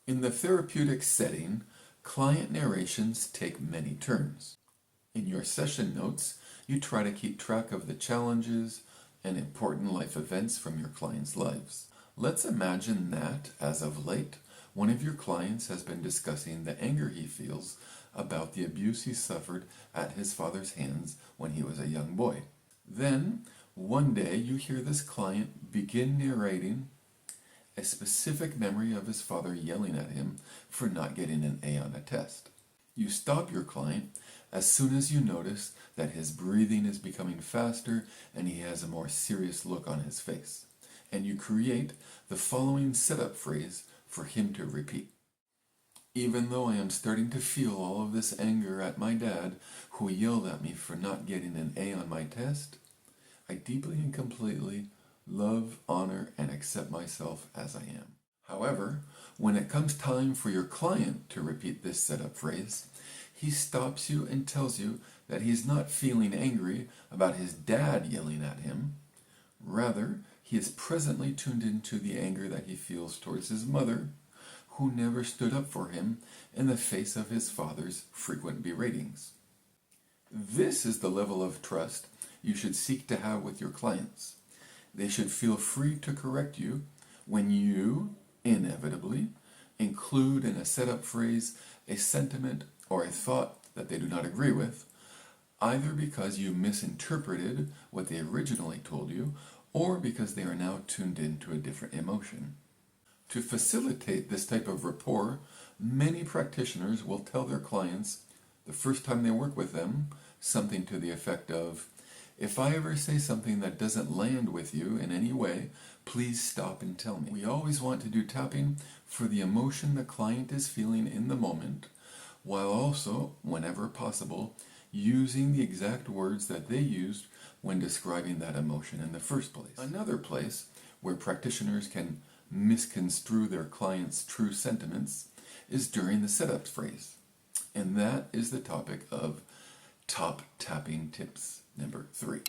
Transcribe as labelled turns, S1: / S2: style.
S1: In the therapeutic setting, client narrations take many turns. In your session notes, you try to keep track of the challenges and important life events from your clients' lives. Let's imagine that, as of late, one of your clients has been discussing the anger he feels about the abuse he suffered at his father's hands when he was a young boy. Then, one day, you hear this client begin narrating a specific memory of his father yelling at him for not getting an A on a test. You stop your client as soon as you notice that his breathing is becoming faster and he has a more serious look on his face. And you create the following setup phrase for him to repeat. Even though I am starting to feel all of this anger at my dad, who yelled at me for not getting an A on my test, I deeply and completely love, honor, and accept myself as I am. However, when it comes time for your client to repeat this setup phrase, he stops you and tells you that he's not feeling angry about his dad yelling at him. Rather, he is presently tuned into the anger that he feels towards his mother, who never stood up for him in the face of his father's frequent beratings. This is the level of trust you should seek to have with your clients. They should feel free to correct you when you, inevitably, include in a setup phrase a sentiment or a thought that they do not agree with, either because you misinterpreted what they originally told you, or because they are now tuned into a different emotion. To facilitate this type of rapport, many practitioners will tell their clients, the first time they work with them, something to the effect of, "If I ever say something that doesn't land with you in any way, please stop and tell me." We always want to do tapping for the emotion the client is feeling in the moment, while also, whenever possible, using the exact words that they used when describing that emotion in the first place. Another place where practitioners can misconstrue their clients' true sentiments is during the setup phrase. And that is the topic of top tapping tips number 3.